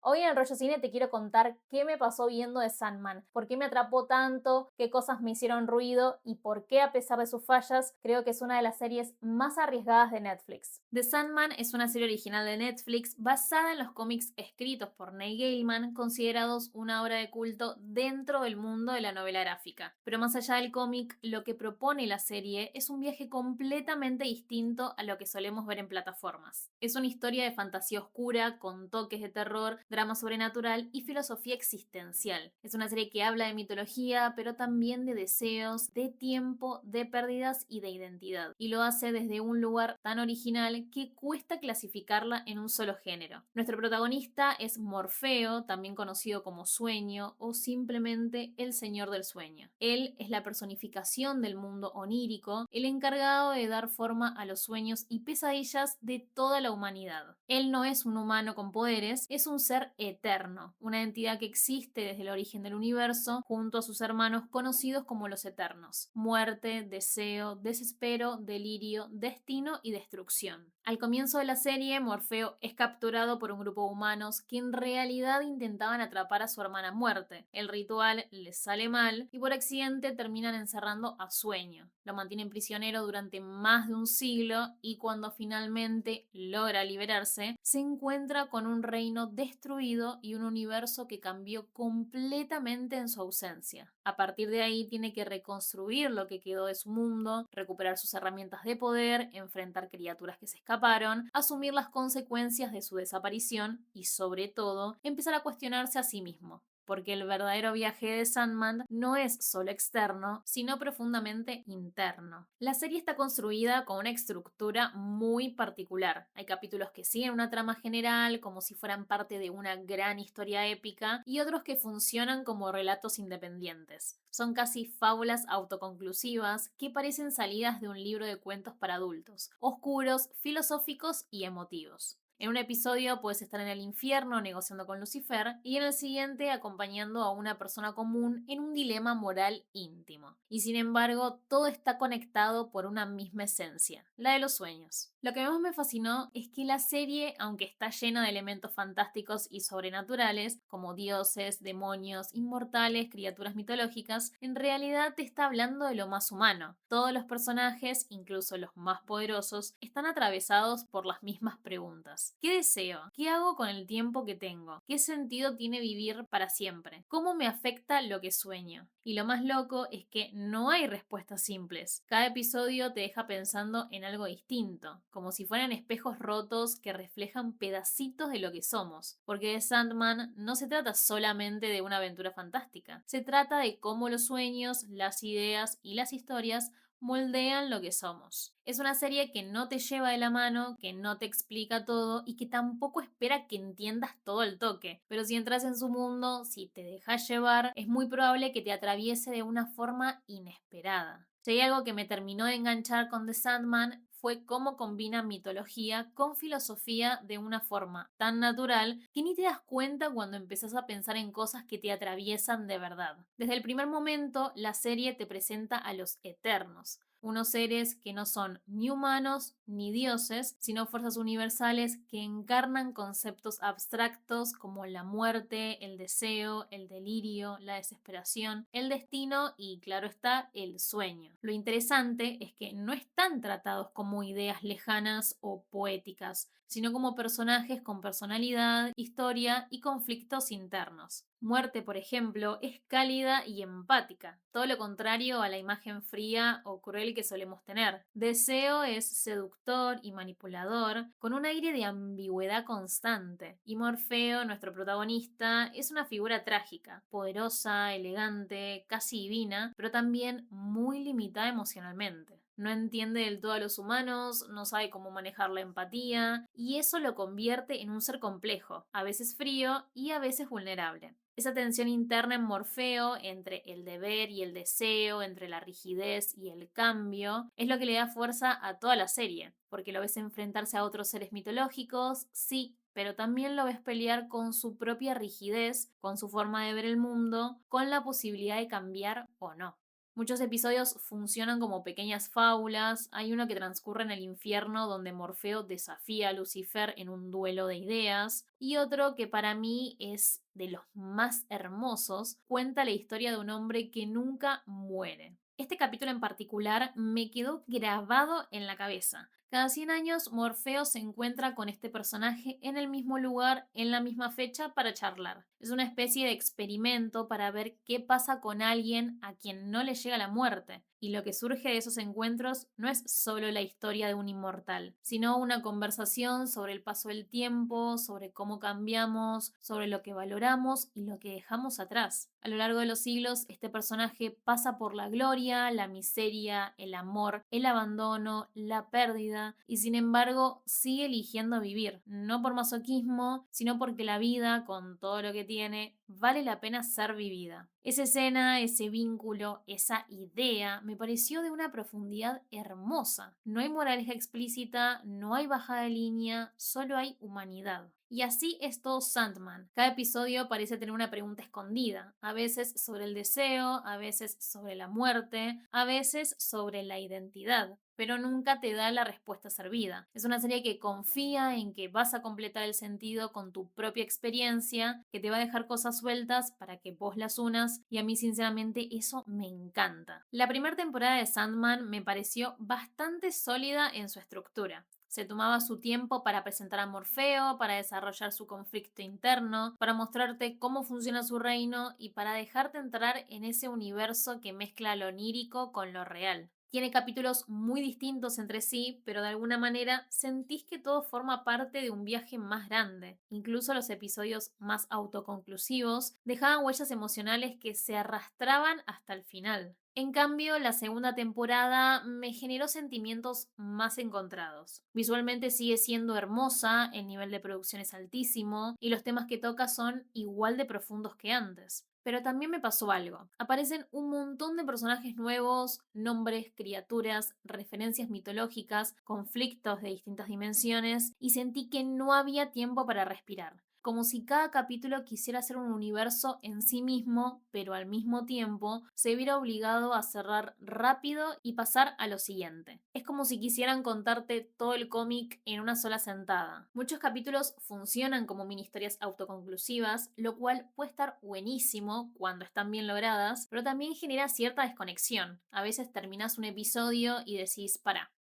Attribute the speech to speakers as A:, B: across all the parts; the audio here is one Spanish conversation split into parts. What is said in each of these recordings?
A: Hoy en el rollo cine te quiero contar qué me pasó viendo The Sandman, por qué me atrapó tanto, qué cosas me hicieron ruido y por qué, a pesar de sus fallas, creo que es una de las series más arriesgadas de Netflix. The Sandman es una serie original de Netflix basada en los cómics escritos por Neil Gaiman, considerados una obra de culto dentro del mundo de la novela gráfica. Pero más allá del cómic, lo que propone la serie es un viaje completamente distinto a lo que solemos ver en plataformas. Es una historia de fantasía oscura, con toques de terror, drama sobrenatural y filosofía existencial. Es una serie que habla de mitología, pero también de deseos, de tiempo, de pérdidas y de identidad. Y lo hace desde un lugar tan original que cuesta clasificarla en un solo género. Nuestro protagonista es Morfeo, también conocido como Sueño o simplemente el Señor del Sueño. Él es la personificación del mundo onírico, el encargado de dar forma a los sueños y pesadillas de toda la humanidad. Él no es un humano con poderes, es un ser eterno, una entidad que existe desde el origen del universo junto a sus hermanos conocidos como los Eternos: muerte, deseo, desespero, delirio, destino y destrucción. Al comienzo de la serie, Morfeo es capturado por un grupo de humanos que en realidad intentaban atrapar a su hermana Muerte. El ritual les sale mal y por accidente terminan encerrando a Sueño. Lo mantienen prisionero durante más de un siglo y cuando finalmente logra liberarse, se encuentra con un reino destruido y un universo que cambió completamente en su ausencia. A partir de ahí tiene que reconstruir lo que quedó de su mundo, recuperar sus herramientas de poder, enfrentar criaturas que se escaparon, asumir las consecuencias de su desaparición y, sobre todo, empezar a cuestionarse a sí mismo, porque el verdadero viaje de Sandman no es solo externo, sino profundamente interno. La serie está construida con una estructura muy particular. Hay capítulos que siguen una trama general, como si fueran parte de una gran historia épica, y otros que funcionan como relatos independientes. Son casi fábulas autoconclusivas que parecen salidas de un libro de cuentos para adultos, oscuros, filosóficos y emotivos. En un episodio puedes estar en el infierno negociando con Lucifer y en el siguiente acompañando a una persona común en un dilema moral íntimo. Y sin embargo, todo está conectado por una misma esencia, la de los sueños. Lo que más me fascinó es que la serie, aunque está llena de elementos fantásticos y sobrenaturales, como dioses, demonios, inmortales, criaturas mitológicas, en realidad te está hablando de lo más humano. Todos los personajes, incluso los más poderosos, están atravesados por las mismas preguntas. ¿Qué deseo? ¿Qué hago con el tiempo que tengo? ¿Qué sentido tiene vivir para siempre? ¿Cómo me afecta lo que sueño? Y lo más loco es que no hay respuestas simples. Cada episodio te deja pensando en algo distinto, como si fueran espejos rotos que reflejan pedacitos de lo que somos. Porque The Sandman no se trata solamente de una aventura fantástica, se trata de cómo los sueños, las ideas y las historias moldean lo que somos. Es una serie que no te lleva de la mano, que no te explica todo y que tampoco espera que entiendas todo el toque. Pero si entras en su mundo, si te dejas llevar, es muy probable que te atraviese de una forma inesperada. Si hay algo que me terminó de enganchar con The Sandman fue cómo combina mitología con filosofía de una forma tan natural que ni te das cuenta cuando empezás a pensar en cosas que te atraviesan de verdad. Desde el primer momento, la serie te presenta a los Eternos, unos seres que no son ni humanos ni dioses, sino fuerzas universales que encarnan conceptos abstractos como la muerte, el deseo, el delirio, la desesperación, el destino y, claro está, el sueño. Lo interesante es que no están tratados como ideas lejanas o poéticas, sino como personajes con personalidad, historia y conflictos internos. Muerte, por ejemplo, es cálida y empática, todo lo contrario a la imagen fría o cruel que solemos tener. Deseo es seductor y manipulador, con un aire de ambigüedad constante. Y Morfeo, nuestro protagonista, es una figura trágica, poderosa, elegante, casi divina, pero también muy limitada emocionalmente. No entiende del todo a los humanos, no sabe cómo manejar la empatía, y eso lo convierte en un ser complejo, a veces frío y a veces vulnerable. Esa tensión interna en Morfeo entre el deber y el deseo, entre la rigidez y el cambio, es lo que le da fuerza a toda la serie, porque lo ves enfrentarse a otros seres mitológicos, sí, pero también lo ves pelear con su propia rigidez, con su forma de ver el mundo, con la posibilidad de cambiar o no. Muchos episodios funcionan como pequeñas fábulas. Hay uno que transcurre en el infierno donde Morfeo desafía a Lucifer en un duelo de ideas. Y otro que para mí es de los más hermosos, cuenta la historia de un hombre que nunca muere. Este capítulo en particular me quedó grabado en la cabeza. Cada 100 años, Morfeo se encuentra con este personaje en el mismo lugar, en la misma fecha, para charlar. Es una especie de experimento para ver qué pasa con alguien a quien no le llega la muerte. Y lo que surge de esos encuentros no es solo la historia de un inmortal, sino una conversación sobre el paso del tiempo, sobre cómo cambiamos, sobre lo que valoramos y lo que dejamos atrás. A lo largo de los siglos, este personaje pasa por la gloria, la miseria, el amor, el abandono, la pérdida, y sin embargo sigue eligiendo vivir, no por masoquismo, sino porque la vida, con todo lo que tiene, vale la pena ser vivida. Esa escena, ese vínculo, esa idea, me pareció de una profundidad hermosa. No hay moraleja explícita, no hay bajada de línea, solo hay humanidad. Y así es todo Sandman. Cada episodio parece tener una pregunta escondida, a veces sobre el deseo, a veces sobre la muerte, a veces sobre la identidad, pero nunca te da la respuesta servida. Es una serie que confía en que vas a completar el sentido con tu propia experiencia, que te va a dejar cosas sueltas para que vos las unas, y a mí sinceramente eso me encanta. La primera temporada de Sandman me pareció bastante sólida en su estructura. Se tomaba su tiempo para presentar a Morfeo, para desarrollar su conflicto interno, para mostrarte cómo funciona su reino y para dejarte entrar en ese universo que mezcla lo onírico con lo real. Tiene capítulos muy distintos entre sí, pero de alguna manera sentís que todo forma parte de un viaje más grande. Incluso los episodios más autoconclusivos dejaban huellas emocionales que se arrastraban hasta el final. En cambio, la segunda temporada me generó sentimientos más encontrados. Visualmente sigue siendo hermosa, el nivel de producción es altísimo y los temas que toca son igual de profundos que antes. Pero también me pasó algo. Aparecen un montón de personajes nuevos, nombres, criaturas, referencias mitológicas, conflictos de distintas dimensiones, y sentí que no había tiempo para respirar. Como si cada capítulo quisiera ser un universo en sí mismo, pero al mismo tiempo se viera obligado a cerrar rápido y pasar a lo siguiente. Es como si quisieran contarte todo el cómic en una sola sentada. Muchos capítulos funcionan como mini historias autoconclusivas, lo cual puede estar buenísimo cuando están bien logradas, pero también genera cierta desconexión. A veces terminas un episodio y decís, para,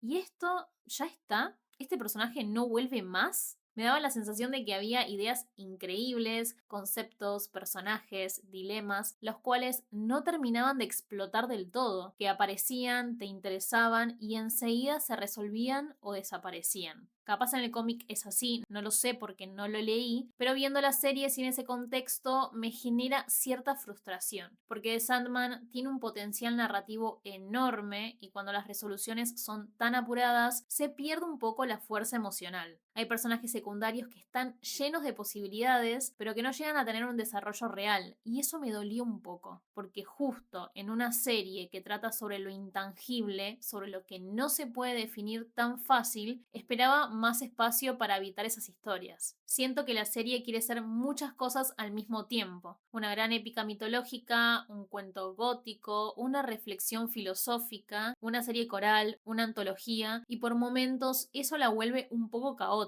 A: ¿y esto ya está? ¿Este personaje no vuelve más? Me daba la sensación de que había ideas increíbles, conceptos, personajes, dilemas, los cuales no terminaban de explotar del todo, que aparecían, te interesaban y enseguida se resolvían o desaparecían. Capaz en el cómic es así, no lo sé porque no lo leí, pero viendo la serie sin ese contexto me genera cierta frustración, porque The Sandman tiene un potencial narrativo enorme y cuando las resoluciones son tan apuradas se pierde un poco la fuerza emocional. Hay personajes secundarios que están llenos de posibilidades, pero que no llegan a tener un desarrollo real, y eso me dolió un poco, porque justo en una serie que trata sobre lo intangible, sobre lo que no se puede definir tan fácil, esperaba más espacio para habitar esas historias. Siento que la serie quiere ser muchas cosas al mismo tiempo, una gran épica mitológica, un cuento gótico, una reflexión filosófica, una serie coral, una antología, y por momentos eso la vuelve un poco caótica.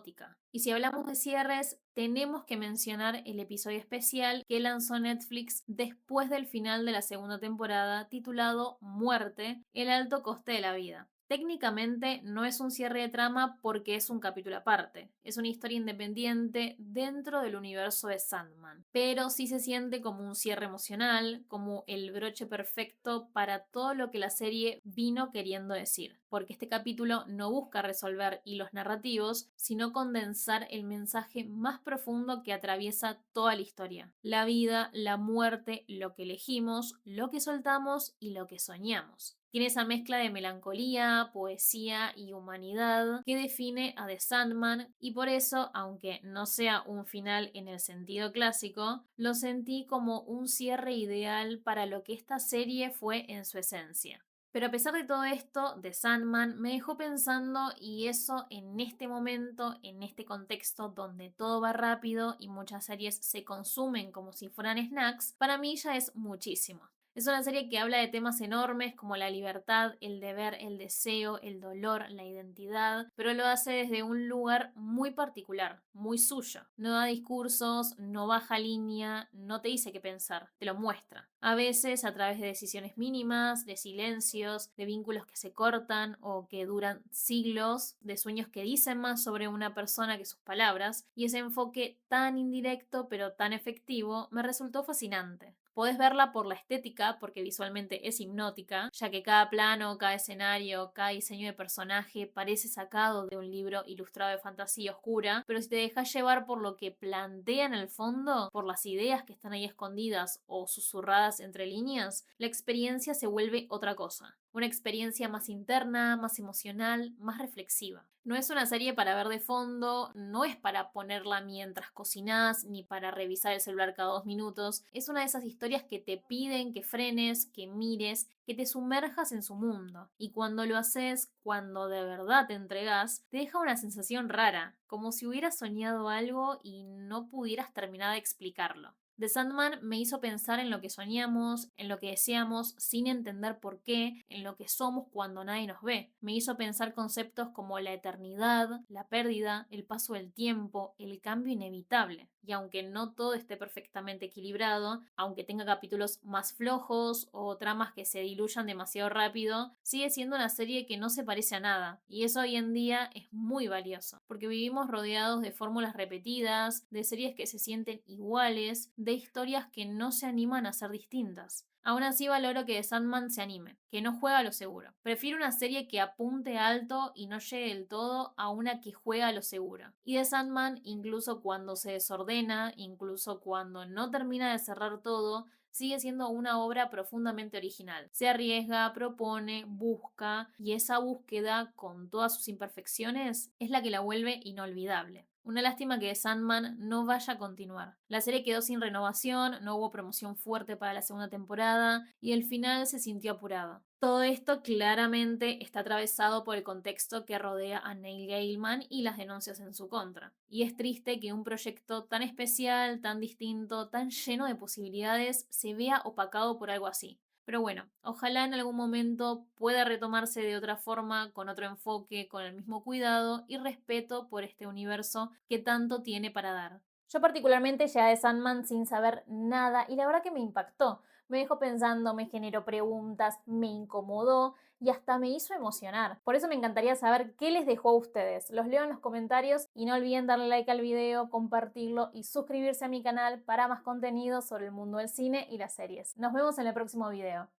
A: Y si hablamos de cierres, tenemos que mencionar el episodio especial que lanzó Netflix después del final de la segunda temporada, titulado Muerte, el alto coste de la vida. Técnicamente no es un cierre de trama porque es un capítulo aparte, es una historia independiente dentro del universo de Sandman, pero sí se siente como un cierre emocional, como el broche perfecto para todo lo que la serie vino queriendo decir, porque este capítulo no busca resolver hilos narrativos, sino condensar el mensaje más profundo que atraviesa toda la historia: la vida, la muerte, lo que elegimos, lo que soltamos y lo que soñamos. Tiene esa mezcla de melancolía, poesía y humanidad que define a The Sandman, y por eso, aunque no sea un final en el sentido clásico, lo sentí como un cierre ideal para lo que esta serie fue en su esencia. Pero a pesar de todo esto, The Sandman me dejó pensando, y eso en este momento, en este contexto donde todo va rápido y muchas series se consumen como si fueran snacks, para mí ya es muchísimo. Es una serie que habla de temas enormes como la libertad, el deber, el deseo, el dolor, la identidad, pero lo hace desde un lugar muy particular, muy suyo. No da discursos, no baja línea, no te dice qué pensar, te lo muestra. A veces a través de decisiones mínimas, de silencios, de vínculos que se cortan o que duran siglos, de sueños que dicen más sobre una persona que sus palabras, y ese enfoque tan indirecto pero tan efectivo me resultó fascinante. Podés verla por la estética, porque visualmente es hipnótica, ya que cada plano, cada escenario, cada diseño de personaje parece sacado de un libro ilustrado de fantasía oscura, pero si te dejas llevar por lo que plantea en el fondo, por las ideas que están ahí escondidas o susurradas entre líneas, la experiencia se vuelve otra cosa. Una experiencia más interna, más emocional, más reflexiva. No es una serie para ver de fondo, no es para ponerla mientras cocinás, ni para revisar el celular cada 2 minutos. Es una de esas historias que te piden que frenes, que mires, que te sumerjas en su mundo. Y cuando lo haces, cuando de verdad te entregas, te deja una sensación rara, como si hubieras soñado algo y no pudieras terminar de explicarlo. The Sandman me hizo pensar en lo que soñamos, en lo que deseamos sin entender por qué, en lo que somos cuando nadie nos ve. Me hizo pensar conceptos como la eternidad, la pérdida, el paso del tiempo, el cambio inevitable. Y aunque no todo esté perfectamente equilibrado, aunque tenga capítulos más flojos o tramas que se diluyan demasiado rápido, sigue siendo una serie que no se parece a nada. Y eso hoy en día es muy valioso, porque vivimos rodeados de fórmulas repetidas, de series que se sienten iguales, de historias que no se animan a ser distintas. Aún así valoro que The Sandman se anime, que no juega a lo seguro. Prefiero una serie que apunte alto y no llegue del todo a una que juega a lo seguro. Y The Sandman, incluso cuando se desordena, incluso cuando no termina de cerrar todo, sigue siendo una obra profundamente original. Se arriesga, propone, busca, y esa búsqueda, con todas sus imperfecciones, es la que la vuelve inolvidable. Una lástima que Sandman no vaya a continuar. La serie quedó sin renovación, no hubo promoción fuerte para la segunda temporada y el final se sintió apurado. Todo esto claramente está atravesado por el contexto que rodea a Neil Gaiman y las denuncias en su contra. Y es triste que un proyecto tan especial, tan distinto, tan lleno de posibilidades se vea opacado por algo así. Pero bueno, ojalá en algún momento pueda retomarse de otra forma, con otro enfoque, con el mismo cuidado y respeto por este universo que tanto tiene para dar. Yo particularmente llegué a The Sandman sin saber nada y la verdad que me impactó. Me dejó pensando, me generó preguntas, me incomodó y hasta me hizo emocionar. Por eso me encantaría saber qué les dejó a ustedes. Los leo en los comentarios y no olviden darle like al video, compartirlo y suscribirse a mi canal para más contenido sobre el mundo del cine y las series. Nos vemos en el próximo video.